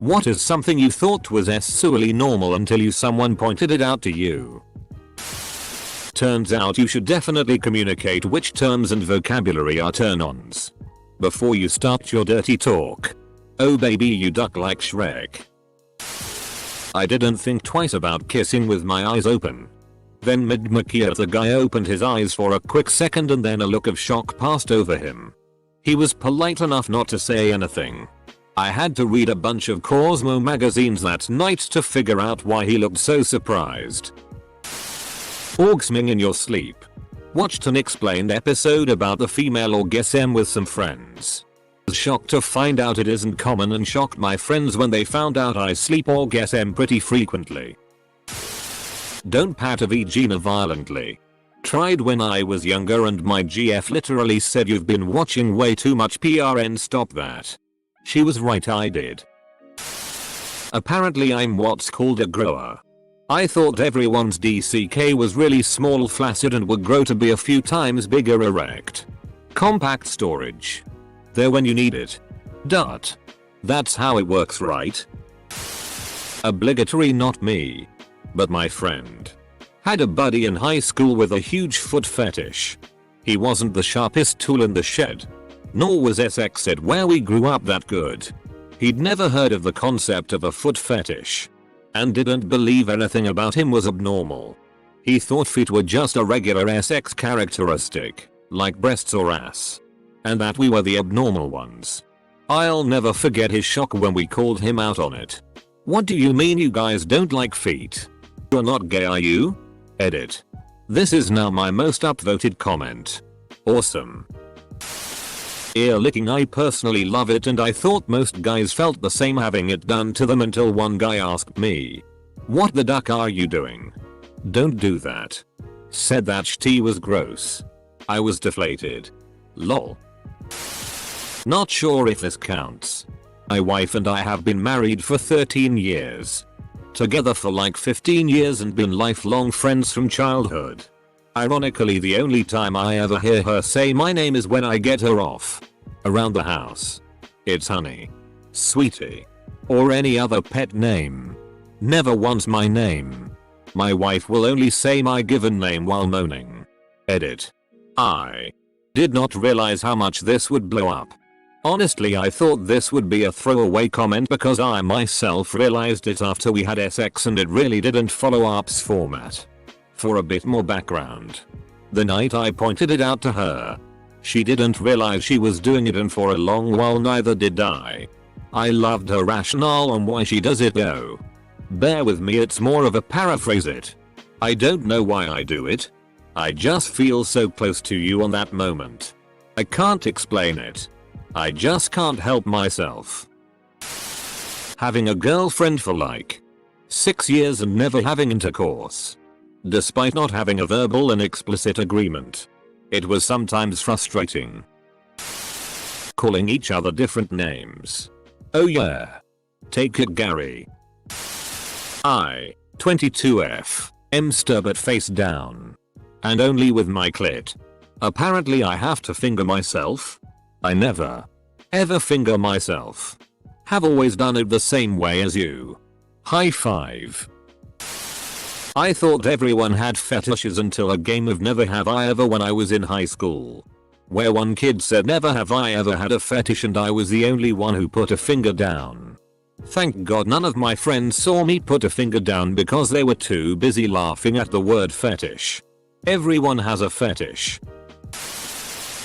What is something you thought was actually normal until someone pointed it out to you? Turns out you should definitely communicate which terms and vocabulary are turn-ons before you start your dirty talk. Oh baby, you duck like Shrek. I didn't think twice about kissing with my eyes open. Then mid-Makia the guy opened his eyes for a quick second and then a look of shock passed over him. He was polite enough not to say anything. I had to read a bunch of Cosmo magazines that night to figure out why he looked so surprised. Orgasming in your sleep. Watched an explained episode about the female orgasm with some friends. Was shocked to find out it isn't common and shocked my friends when they found out I sleep orgasm pretty frequently. Don't pat a vagina violently. Tried when I was younger and my GF literally said you've been watching way too much PRN, stop that. She was right, I did. Apparently I'm what's called a grower. I thought everyone's DCK was really small flaccid and would grow to be a few times bigger erect. Compact storage. There when you need it. Dot. That's how it works, right? Obligatory, not me. But my friend. Had a buddy in high school with a huge foot fetish. He wasn't the sharpest tool in the shed. Nor was SX at where we grew up that good. He'd never heard of the concept of a foot fetish. And didn't believe anything about him was abnormal. He thought feet were just a regular SX characteristic, like breasts or ass. And that we were the abnormal ones. I'll never forget his shock when we called him out on it. What do you mean you guys don't like feet? You're not gay, are you? Edit. This is now my most upvoted comment. Awesome. Ear licking, I personally love it and I thought most guys felt the same having it done to them until one guy asked me, "What the duck are you doing? Don't do that." Said that shit was gross. I was deflated. Lol. Not sure if this counts. My wife and I have been married for 13 years. Together for like 15 years and been lifelong friends from childhood. Ironically, the only time I ever hear her say my name is when I get her off around the house. It's honey, sweetie, or any other pet name. Never once my name. My wife will only say my given name while moaning. Edit. I did not realize how much this would blow up. Honestly, I thought this would be a throwaway comment because I myself realized it after we had SX and it really didn't follow up's format. For a bit more background. The night I pointed it out to her, she didn't realize she was doing it, and for a long while neither did I. I loved her rationale on why she does it though. Bear with me, it's more of a paraphrase it. I don't know why I do it. I just feel so close to you on that moment. I can't explain it. I just can't help myself. Having a girlfriend for like 6 years and never having intercourse. Despite not having a verbal and explicit agreement. It was sometimes frustrating. Calling each other different names. Oh yeah. Take it, Gary. I, 22F, am sturbed face down. And only with my clit. Apparently I have to finger myself? I never, ever finger myself. Have always done it the same way as you. High five. I thought everyone had fetishes until a game of Never Have I Ever when I was in high school. Where one kid said never have I ever had a fetish and I was the only one who put a finger down. Thank God none of my friends saw me put a finger down because they were too busy laughing at the word fetish. Everyone has a fetish.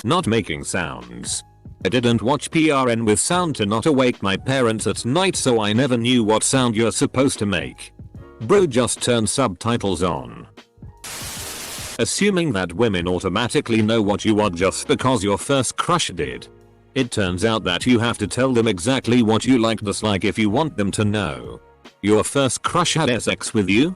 Not making sounds. I didn't watch PRN with sound to not awake my parents at night, so I never knew what sound you're supposed to make. Bro, just turn subtitles on. Assuming that women automatically know what you want just because your first crush did. It turns out that you have to tell them exactly what you like, dislike if you want them to know. Your first crush had sex with you?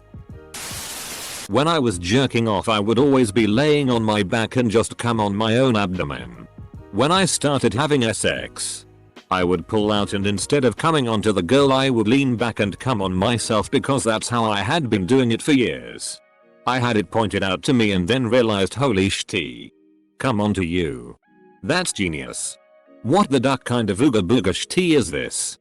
When I was jerking off, I would always be laying on my back and just come on my own abdomen. When I started having sex, I would pull out and instead of coming onto the girl I would lean back and come on myself because that's how I had been doing it for years. I had it pointed out to me and then realized, holy shit. Come onto you. That's genius. What the duck kind of ooga booga shit is this?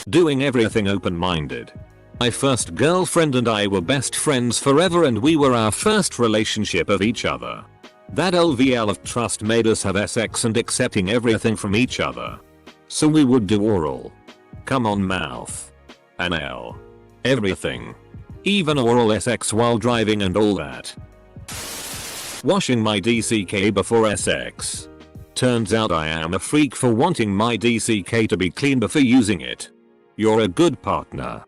Doing everything open-minded. My first girlfriend and I were best friends forever and we were our first relationship of each other. That LVL of trust made us have sex and accepting everything from each other. So we would do oral. Come on mouth. Anal. Everything. Even oral sex while driving and all that. Washing my DCK before sex. Turns out I am a freak for wanting my DCK to be clean before using it. You're a good partner.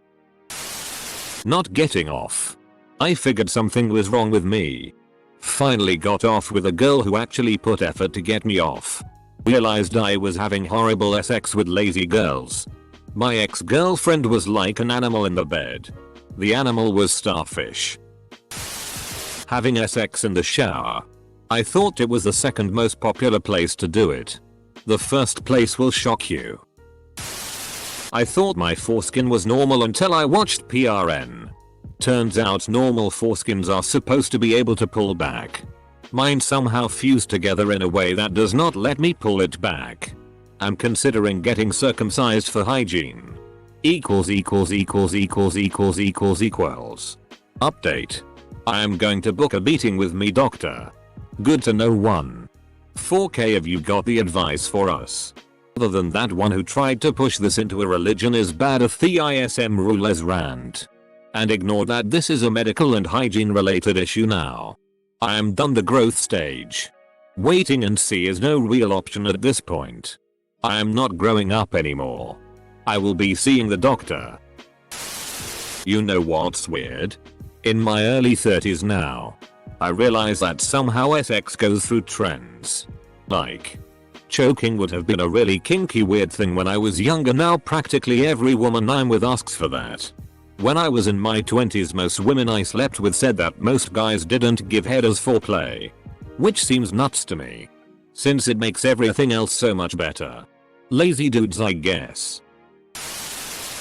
Not getting off. I figured something was wrong with me. Finally got off with a girl who actually put effort to get me off. Realized I was having horrible sex with lazy girls. My ex-girlfriend was like an animal in the bed. The animal was starfish. Having sex in the shower. I thought it was the second most popular place to do it. The first place will shock you. I thought my foreskin was normal until I watched PRN. Turns out normal foreskins are supposed to be able to pull back. Mine somehow fused together in a way that does not let me pull it back. I'm considering getting circumcised for hygiene. Update. I am going to book a meeting with me doctor. Good to know. 1. 4K of you got the advice for us. Other than that, one who tried to push this into a religion is bad at the ISM rule as rant. And ignore that this is a medical and hygiene related issue now. I am done the growth stage. Waiting and see is no real option at this point. I am not growing up anymore. I will be seeing the doctor. You know what's weird? In my early 30s now. I realize that somehow sex goes through trends. Like, choking would have been a really kinky weird thing when I was younger. Now practically every woman I'm with asks for that. When I was in my 20s, most women I slept with said that most guys didn't give head as foreplay. Which seems nuts to me. Since it makes everything else so much better. Lazy dudes, I guess.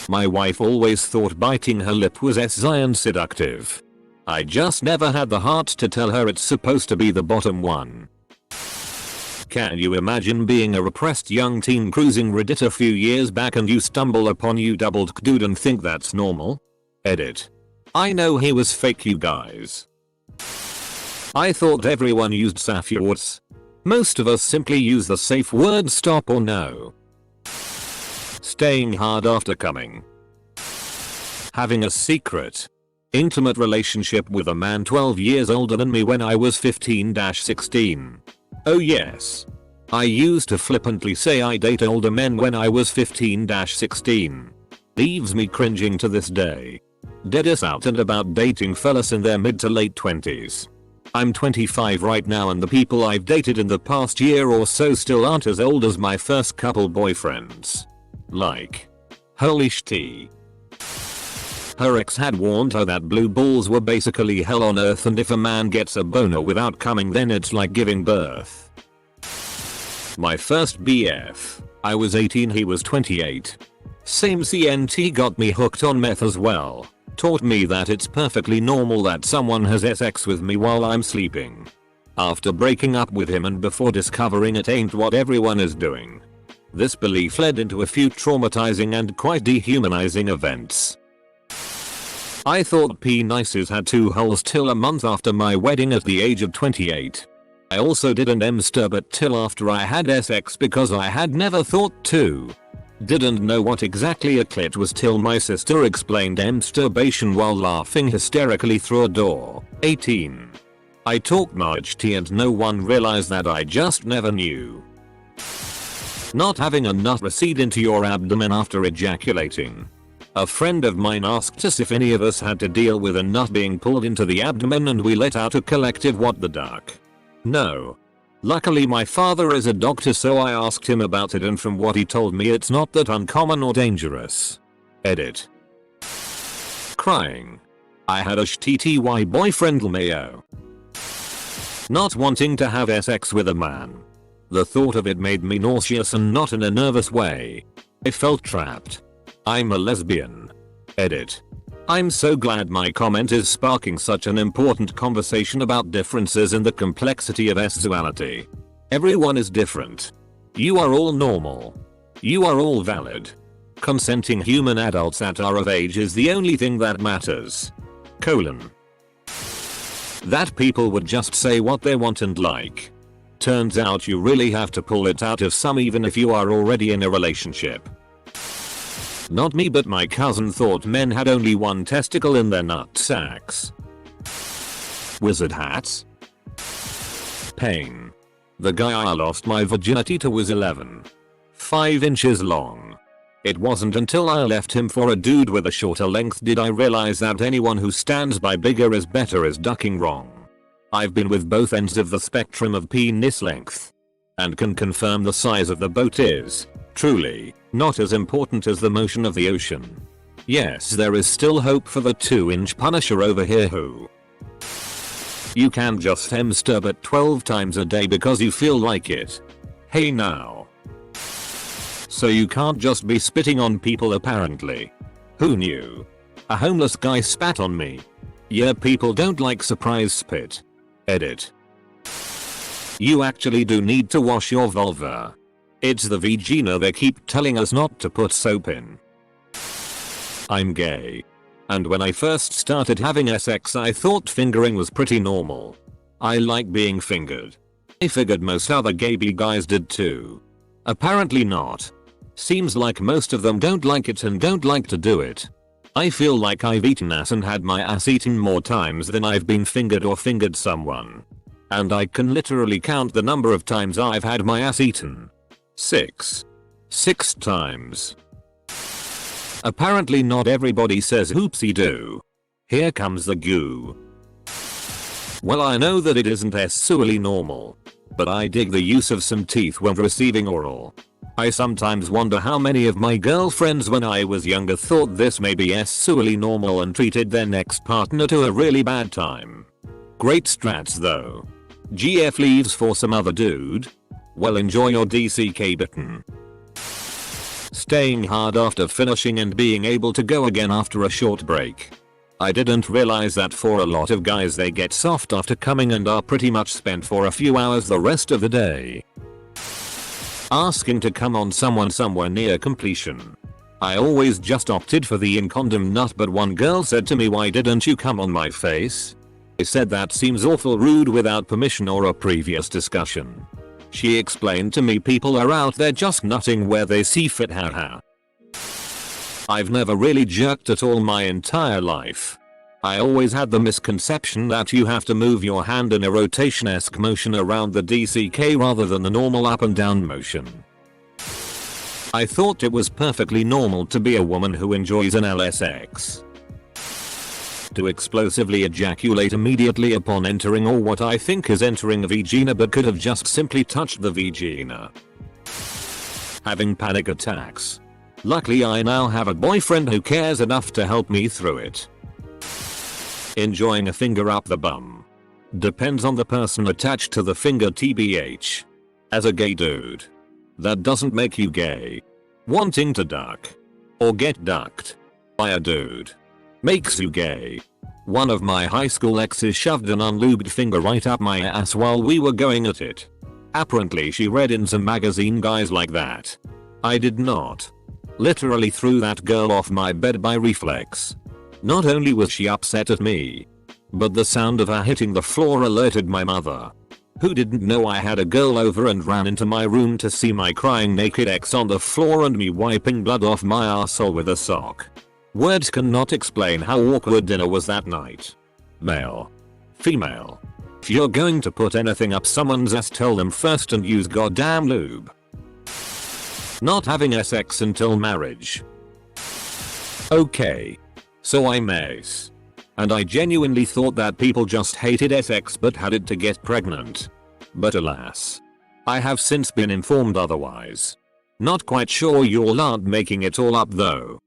My wife always thought biting her lip was and seductive. I just never had the heart to tell her it's supposed to be the bottom one. Can you imagine being a repressed young teen cruising Reddit a few years back and you stumble upon you doubled dude and think that's normal? Edit. I know he was fake, you guys. I thought everyone used safe words. Most of us simply use the safe word stop or no. Staying hard after coming. Having a secret, intimate relationship with a man 12 years older than me when I was 15-16. Oh yes. I used to flippantly say I date older men when I was 15-16. Leaves me cringing to this day. Deadass out and about dating fellas in their mid to late 20s. I'm 25 right now and the people I've dated in the past year or so still aren't as old as my first couple boyfriends. Like, holy shit. Her ex had warned her that blue balls were basically hell on earth and if a man gets a boner without coming then it's like giving birth. My first BF. I was 18, he was 28. Same CNT, got me hooked on meth as well. Taught me that it's perfectly normal that someone has sex with me while I'm sleeping. After breaking up with him and before discovering it ain't what everyone is doing. This belief led into a few traumatizing and quite dehumanizing events. I thought penises had 2 holes till a month after my wedding at the age of 28. I also didn't masturbate till after I had sex because I had never thought to. Didn't know what exactly a clit was till my sister explained masturbation while laughing hysterically through a door. 18. I talked much tea and no one realized that I just never knew. Not having a nut recede into your abdomen after ejaculating. A friend of mine asked us if any of us had to deal with a nut being pulled into the abdomen and we let out a collective what the duck. No. Luckily my father is a doctor so I asked him about it and from what he told me it's not that uncommon or dangerous. Edit. Crying. I had a shitty boyfriend Mayo. Not wanting to have sex with a man. The thought of it made me nauseous and not in a nervous way. I felt trapped. I'm a lesbian. Edit. I'm so glad my comment is sparking such an important conversation about differences in the complexity of sexuality. Everyone is different. You are all normal. You are all valid. Consenting human adults that are of age is the only thing that matters. That people would just say what they want and like. Turns out you really have to pull it out of some even if you are already in a relationship. Not me, but my cousin thought men had only one testicle in their nut sacks. Wizard hats? Pain. The guy I lost my virginity to was 11. 5 inches long. It wasn't until I left him for a dude with a shorter length did I realize that anyone who stands by bigger is better is ducking wrong. I've been with both ends of the spectrum of penis length. And can confirm the size of the boat is, truly, not as important as the motion of the ocean. Yes, there is still hope for the 2-inch Punisher over here who you can just hamster but 12 times a day because you feel like it. Hey now. So you can't just be spitting on people apparently. Who knew? A homeless guy spat on me. Yeah, people don't like surprise spit. Edit. You actually do need to wash your vulva. It's the vagina they keep telling us not to put soap in. I'm gay. And when I first started having sex I thought fingering was pretty normal. I like being fingered. I figured most other gay guys did too. Apparently not. Seems like most of them don't like it and don't like to do it. I feel like I've eaten ass and had my ass eaten more times than I've been fingered or fingered someone. And I can literally count the number of times I've had my ass eaten. 6. 6 times. Apparently not everybody says oopsie doo. Here comes the goo. Well, I know that it isn't sexually normal. But I dig the use of some teeth when receiving oral. I sometimes wonder how many of my girlfriends when I was younger thought this may be sexually normal and treated their next partner to a really bad time. Great strats though. GF leaves for some other dude? Well, enjoy your DCK bitten. Staying hard after finishing and being able to go again after a short break. I didn't realize that for a lot of guys they get soft after coming and are pretty much spent for a few hours the rest of the day. Asking to come on someone somewhere near completion. I always just opted for the in-condom nut, but one girl said to me, "Why didn't you come on my face?" I said that seems awful rude without permission or a previous discussion. She explained to me people are out there just nutting where they see fit, haha. I've never really jerked at all my entire life. I always had the misconception that you have to move your hand in a rotation-esque motion around the DCK rather than the normal up and down motion. I thought it was perfectly normal to be a woman who enjoys an LSX. To explosively ejaculate immediately upon entering, or what I think is entering a vagina but could have just simply touched the vagina. Having panic attacks. Luckily I now have a boyfriend who cares enough to help me through it. Enjoying a finger up the bum. Depends on the person attached to the finger, TBH. As a gay dude. That doesn't make you gay. Wanting to duck. Or get ducked. By a dude. Makes you gay. One of my high school exes shoved an unlubed finger right up my ass while we were going at it. Apparently she read in some magazine guys like that. I did not. Literally threw that girl off my bed by reflex. Not only was she upset at me, but the sound of her hitting the floor alerted my mother, who didn't know I had a girl over and ran into my room to see my crying naked ex on the floor and me wiping blood off my arsehole with a sock. Words cannot explain how awkward dinner was that night. Male. Female. If you're going to put anything up someone's ass, tell them first and use goddamn lube. Not having sex until marriage. Okay. So I'm ace. And I genuinely thought that people just hated sex but had it to get pregnant. But alas. I have since been informed otherwise. Not quite sure you all aren't making it all up though.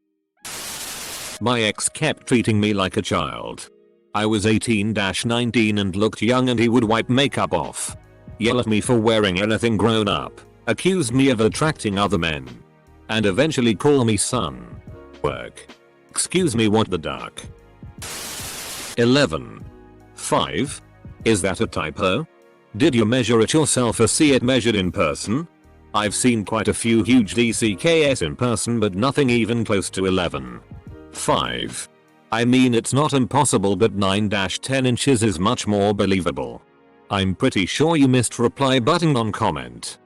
My ex kept treating me like a child. I was 18-19 and looked young, and he would wipe makeup off, yell at me for wearing anything grown up, accuse me of attracting other men, and eventually call me son. Work. Excuse me, what the duck? 11. 5. Is that a typo? Did you measure it yourself or see it measured in person? I've seen quite a few huge DCKS in person but nothing even close to 11. 5. I mean it's not impossible but 9-10 inches is much more believable. I'm pretty sure you missed reply button on comment.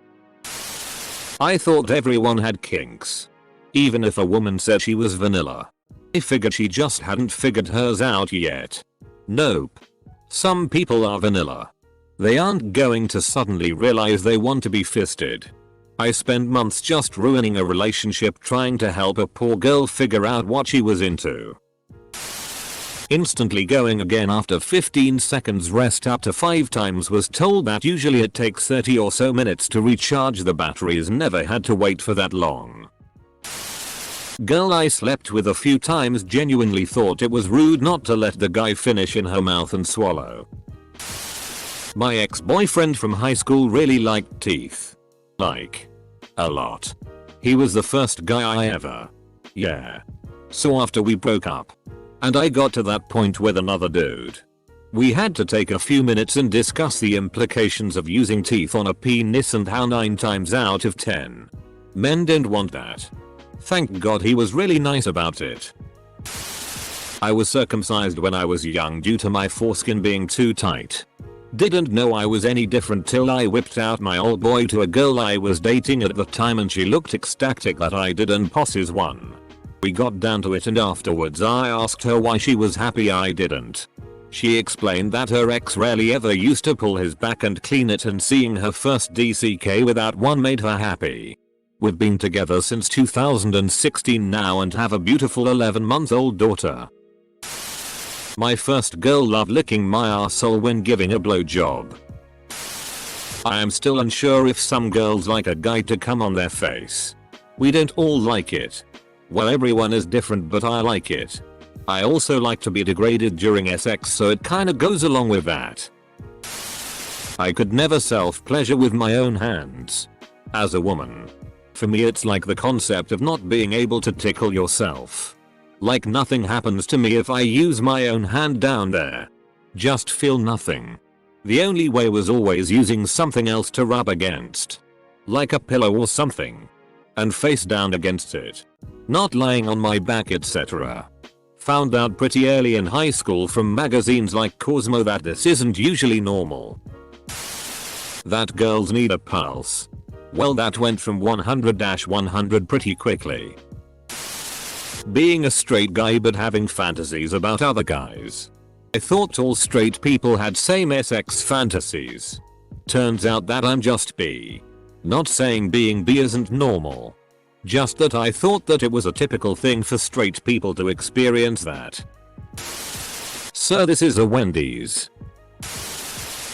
I thought everyone had kinks. Even if a woman said she was vanilla. I figured she just hadn't figured hers out yet. Nope. Some people are vanilla. They aren't going to suddenly realize they want to be fisted. I spent months just ruining a relationship trying to help a poor girl figure out what she was into. Instantly going again after 15 seconds rest up to 5 times, was told that usually it takes 30 or so minutes to recharge the batteries, never had to wait for that long. Girl I slept with a few times genuinely thought it was rude not to let the guy finish in her mouth and swallow. My ex-boyfriend from high school really liked teeth. Like, a lot. He was the first guy I ever. Yeah. So after we broke up, and I got to that point with another dude, we had to take a few minutes and discuss the implications of using teeth on a penis and how 9 times out of 10 men didn't want that. Thank God he was really nice about it. I was circumcised when I was young due to my foreskin being too tight. Didn't know I was any different till I whipped out my old boy to a girl I was dating at the time and she looked ecstatic that I did and posses one. We got down to it and afterwards I asked her why she was happy I didn't. She explained that her ex rarely ever used to pull his back and clean it, and seeing her first DCK without one made her happy. We've been together since 2016 now and have a beautiful 11-month-old daughter. My first girl loved licking my arsehole when giving a blowjob. I am still unsure if some girls like a guy to come on their face. We don't all like it. Well, everyone is different, but I like it. I also like to be degraded during sex, so it kinda goes along with that. I could never self-pleasure with my own hands. As a woman, for me it's like the concept of not being able to tickle yourself. Like nothing happens to me if I use my own hand down there. Just feel nothing. The only way was always using something else to rub against. Like a pillow or something. And face down against it. Not lying on my back, etc. Found out pretty early in high school from magazines like Cosmo that this isn't usually normal. That girls need a pulse. Well, that went from 100-100 pretty quickly. Being a straight guy but having fantasies about other guys. I thought all straight people had same-sex fantasies. Turns out that I'm just bi. Not saying being bi isn't normal. Just that I thought that it was a typical thing for straight people to experience that. So this is a Wendy's.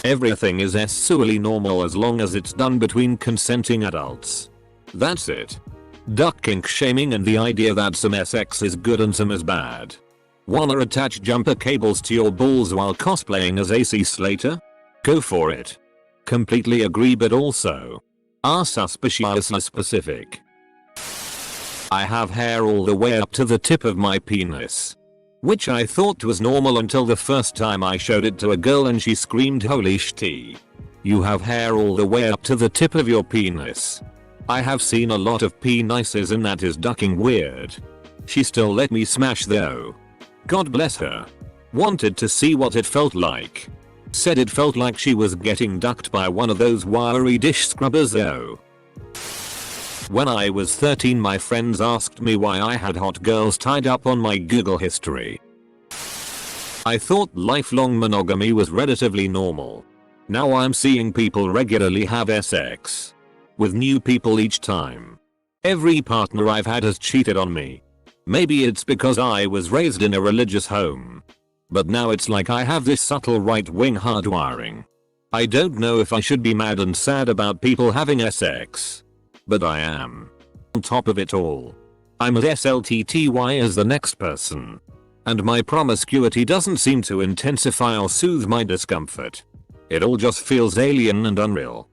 Everything is sexually normal as long as it's done between consenting adults. That's it. Duck kink shaming and the idea that some sex is good and some is bad. Wanna attach jumper cables to your balls while cosplaying as AC Slater? Go for it. Completely agree, but also are suspiciously specific. I have hair all the way up to the tip of my penis. Which I thought was normal until the first time I showed it to a girl and she screamed, "Holy shit. You have hair all the way up to the tip of your penis." I have seen a lot of penises and that is ducking weird. She still let me smash though. God bless her. Wanted to see what it felt like. Said it felt like she was getting ducked by one of those wiry dish scrubbers though. When I was 13, my friends asked me why I had hot girls tied up on my Google history. I thought lifelong monogamy was relatively normal. Now I'm seeing people regularly have sex with new people each time. Every partner I've had has cheated on me. Maybe it's because I was raised in a religious home. But now it's like I have this subtle right-wing hardwiring. I don't know if I should be mad and sad about people having sex. But I am. On top of it all, I'm as SLTTY as the next person. And my promiscuity doesn't seem to intensify or soothe my discomfort. It all just feels alien and unreal.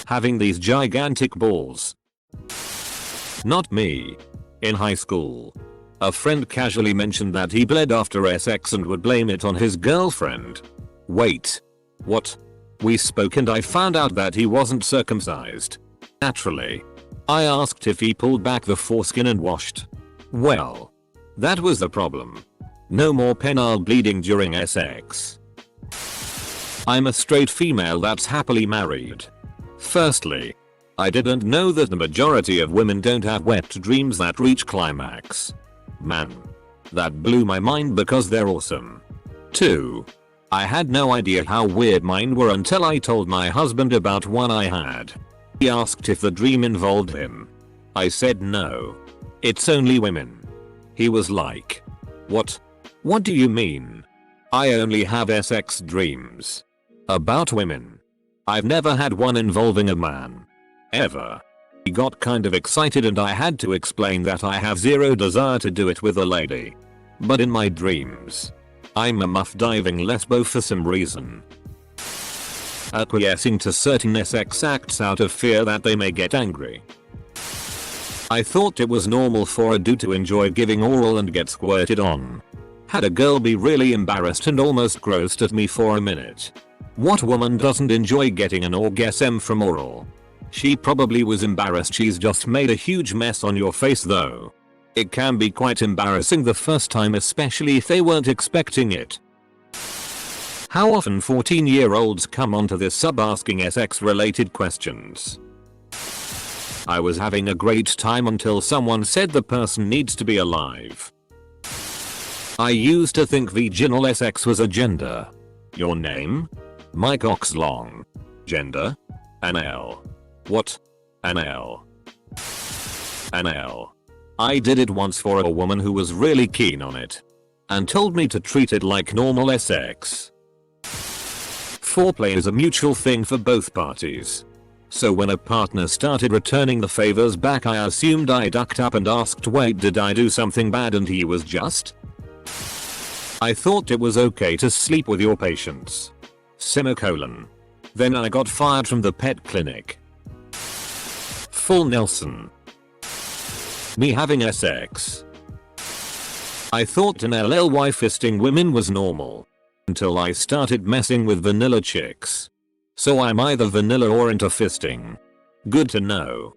Having these gigantic balls. Not me. In high school, a friend casually mentioned that he bled after sex and would blame it on his girlfriend. Wait. What? We spoke and I found out that he wasn't circumcised. Naturally. I asked if he pulled back the foreskin and washed. Well, that was the problem. No more penile bleeding during sex. I'm a straight female that's happily married. Firstly, I didn't know that the majority of women don't have wet dreams that reach climax. Man, that blew my mind because they're awesome. 2. I had no idea how weird mine were until I told my husband about one I had. He asked if the dream involved him. I said no. It's only women. He was like, what? What do you mean? I only have sex dreams. About women. I've never had one involving a man. Ever. He got kind of excited and I had to explain that I have zero desire to do it with a lady. But in my dreams, I'm a muff diving lesbo for some reason. Acquiescing to certain sex acts out of fear that they may get angry. I thought it was normal for a dude to enjoy giving oral and get squirted on. Had a girl be really embarrassed and almost grossed at me for a minute. What woman doesn't enjoy getting an orgasm from oral? She probably was embarrassed. She's just made a huge mess on your face though. It can be quite embarrassing the first time, especially if they weren't expecting it. How often 14-year-olds come onto this sub asking sex related questions? I was having a great time until someone said the person needs to be alive. I used to think vaginal sex was a gender. Your name? Mike Oxlong. Gender? Anal. What? Anal. Anal. I did it once for a woman who was really keen on it. And told me to treat it like normal sex. Foreplay is a mutual thing for both parties. So when a partner started returning the favors back, I assumed I ducked up and asked, wait, did I do something bad? And he was just. I thought it was okay to sleep with your patients. Semicolon. Then I got fired from the pet clinic. Full Nelson. Me having sex. I thought an LLY fisting women was normal. Until I started messing with vanilla chicks. So I'm either vanilla or into fisting. Good to know.